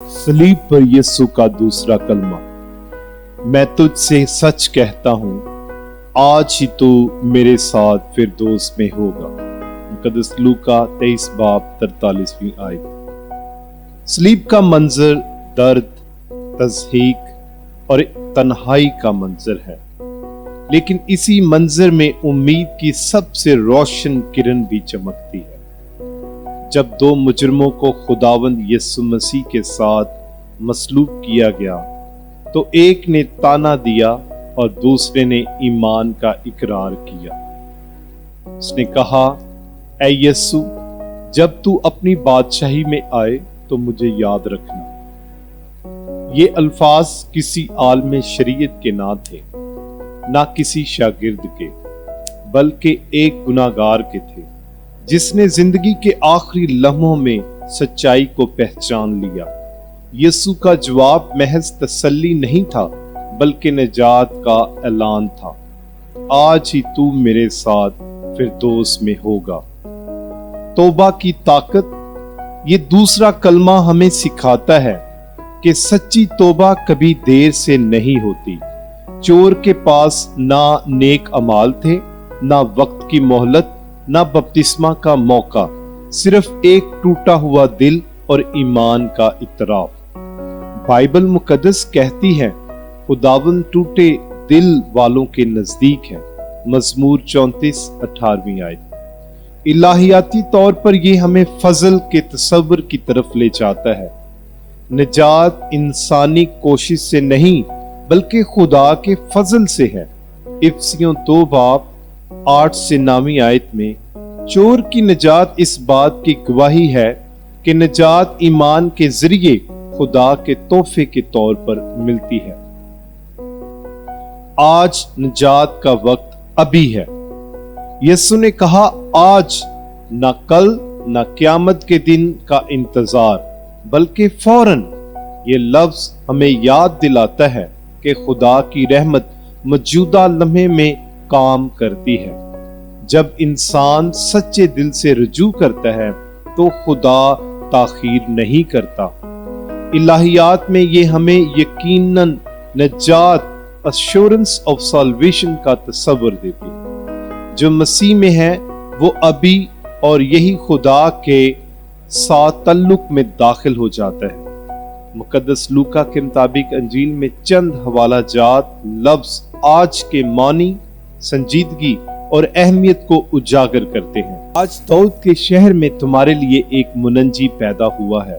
सलीब पर यीशु का दूसरा कलमा। मैं तुझसे सच कहता हूं, आज ही तू मेरे साथ फिरदौस में होगा। मुकद्दस लूका 23 बाब 43वीं आयत। सलीब का मंजर दर्द, तज़हीक और तन्हाई का मंजर है, लेकिन इसी मंजर में उम्मीद की सबसे रोशन किरण भी चमकती है। जब दो मुजरमों को खुदावंद यीशु मसीह के साथ मसलूब किया गया, तो एक ने ताना दिया और दूसरे ने ईमान का इकरार किया। उसने कहा, ऐ यीशु, जब तू अपनी बादशाही में आए तो मुझे याद रखना। ये अल्फाज किसी आलम शरीयत के ना थे, ना किसी शागिर्द के, बल्कि एक गुनाहगार के थे जिसने जिंदगी के आखिरी लम्हों में सच्चाई को पहचान लिया। यीशु का जवाब महज तसल्ली नहीं था, बल्कि निजात का ऐलान था। आज ही तू मेरे साथ फिरदौस में होगा। तौबा की ताकत। ये दूसरा कलमा हमें सिखाता है कि सच्ची तौबा कभी देर से नहीं होती। चोर के पास ना नेक अमाल थे, ना वक्त की मोहलत, ना बपतिस्मा का मौका, सिर्फ एक टूटा हुआ दिल और ईमान का इतराफ। बाइबल मुकद्दस कहती है, खुदावंद टूटे दिल वालों के नजदीक है। मजमूर 34:18वीं आयत। इलाहियाती तौर पर यह हमें फजल के तसव्वुर की तरफ ले जाता है। निजात इंसानी कोशिश से नहीं, बल्कि खुदा के फजल से है। इफिसियों 2 बाब 8 से 9वीं आयत में चोर की निजात इस बात की गवाही है कि निजात ईमान के जरिए खुदा के तोहफे के तौर पर मिलती है। आज निजात का वक्त अभी है। यीशु ने कहा, आज, न कल, न क़यामत के दिन का इंतजार, बल्कि फौरन। ये लफ्ज हमें याद दिलाता है कि खुदा की रहमत मौजूदा लम्हे में काम करती है। जब इंसान सच्चे दिल से रुजू करता है तो खुदा ताखीर नहीं करता। इलाहियात में ये हमें यकीनन निजात, एश्योरेंस ऑफ सल्वेशन का तस्वर देती है। जो मसीह में है वो अभी और यही खुदा के साथ तल्लुक में दाखिल हो जाता है। मुकद्दस लूका के मुताबिक अंजील में चंद हवाला जात लफ्ज आज के मानी, संजीदगी और अहमियत को उजागर करते हैं। आज दाऊद के शहर में तुम्हारे लिए एक मुनंजी पैदा हुआ है।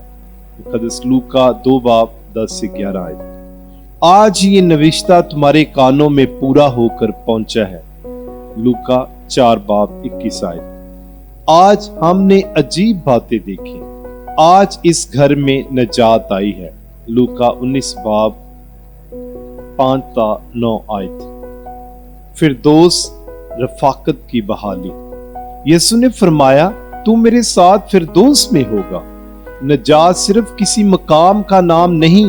मुकद्दस लूका 2 बाब 10 से 11 आयत। आज ये नविश्ता तुम्हारे कानों में पूरा होकर पहुंचा है। लूका 4 बाब 21 आयत। आज हमने अजीब बातें देखी। आज इस घर में निजात आई है। लूका 19 बाब 5-9 आयत। फिरदौस, रफाकत की बहाली। यीशु ने फरमाया, तू मेरे साथ फिरदौस में होगा। निजात सिर्फ किसी मकाम का नाम नहीं,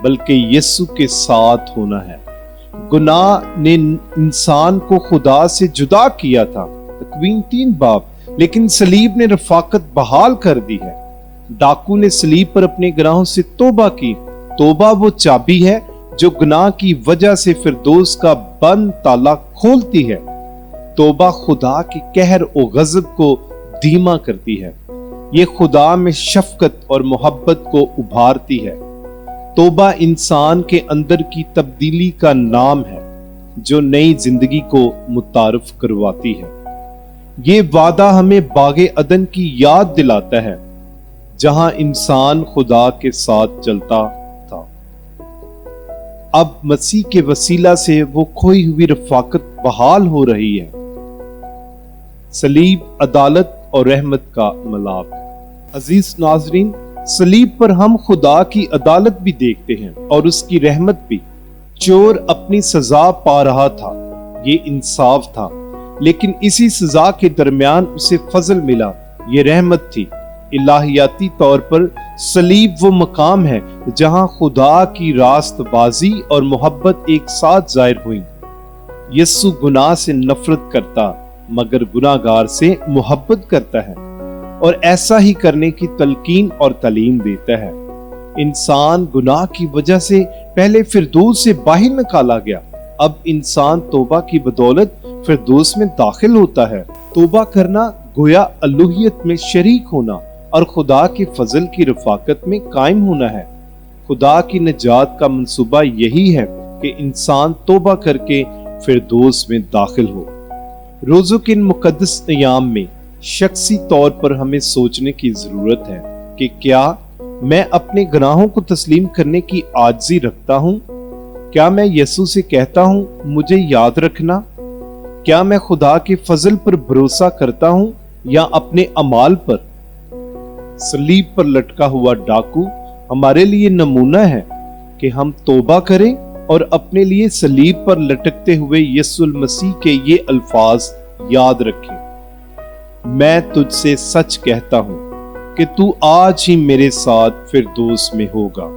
बल्कि यीशु के साथ होना है। गुनाह ने इंसान को खुदा से जुदा किया था, तकवीन 3 बाब, लेकिन सलीब ने रफाकत बहाल कर दी है। डाकू ने सलीब पर अपने गुनाहों से तौबा की। तौबा वो चाबी है जो गुनाह की वजह से फिरदौस का बंद ताला खोलती है। तौबा खुदा के कहर और गजब को धीमा करती है। ये खुदा में शफकत और मोहब्बत को उभारती है। तौबा इंसान के अंदर की तब्दीली का नाम है जो नई जिंदगी को मुतारफ करवाती है। ये वादा हमें बागे अदन की याद दिलाता है, जहां इंसान खुदा के साथ चलता था। अब मसीह के वसीला से वो खोई हुई रफाकत बहाल हो रही है। सलीब अदालत और रहमत का मिलाप। अजीज नाजरीन, सलीब पर हम खुदा की अदालत भी देखते हैं और उसकी रहमत भी। चोर अपनी सजा पा रहा था, ये इंसाफ था, लेकिन इसी सजा के दरमियान उसे फजल मिला, ये रहमत थी। इलाहियाती तौर पर सलीब वो मकाम है जहां खुदा की रास्तबाजी और मोहब्बत एक साथ जाहिर हुई। यीशु गुनाह से नफरत करता, मगर गुनाहगार से मोहब्बत करता है और ऐसा ही करने की तलकीन और तालीम देता है। इंसान गुनाह की वजह से पहले फिरदौस से बाहर निकाला गया, अब इंसान तौबा की बदौलत फिरदौस में दाखिल होता है। तौबा करना गोया अलूहियत में शरीक होना और खुदा के फजल की रफाकत में कायम होना है। खुदा की निजात का मंसूबा यही है कि इंसान तौबा करके फिरदौस में दाखिल हो। रोज़ों के इन मुकद्दस अयाम में शख्सी तौर पर हमें सोचने की जरूरत है कि क्या मैं अपने गुनाहों को तस्लीम करने की आजिज़ी रखता हूँ? क्या मैं यीशु से कहता हूँ मुझे याद रखना? क्या मैं खुदा के फजल पर भरोसा करता हूँ या अपने अमाल पर? सलीब पर लटका हुआ डाकू हमारे लिए नमूना है कि हम तौबा करें और अपने लिए सलीब पर लटकते हुए यीशु मसीह के ये अल्फाज याद रखें, मैं तुझसे सच कहता हूं कि तू आज ही मेरे साथ फिरदौस में होगा।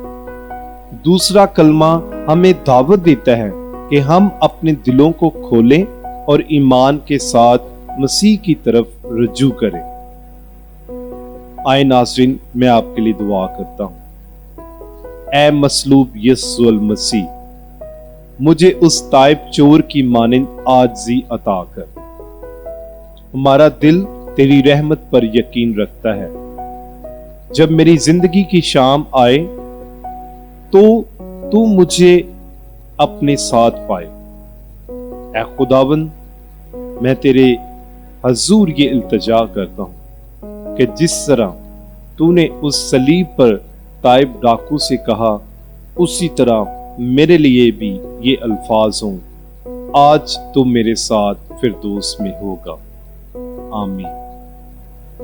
दूसरा कलमा हमें दावत देता है कि हम अपने दिलों को खोलें और ईमान के साथ मसीह की तरफ रुजू करें। आए नाज़रीन, मैं आपके लिए दुआ करता हूं। ऐ मसलूब यीशु मसीह, मुझे उस ताइब चोर की मानिंद आजिज़ी अता कर। हमारा दिल तेरी रहमत पर यकीन रखता है। जब मेरी जिंदगी की शाम आए तो तू मुझे अपने साथ पाए। ऐ खुदावंद, मैं तेरे हजूर ये इल्तिजा करता हूं कि जिस तरह तूने उस सलीब पर ताइब डाकू से कहा, उसी तरह मेरे लिए भी ये अल्फाज हों, आज तू मेरे साथ फिरदौस में होगा। आमीन।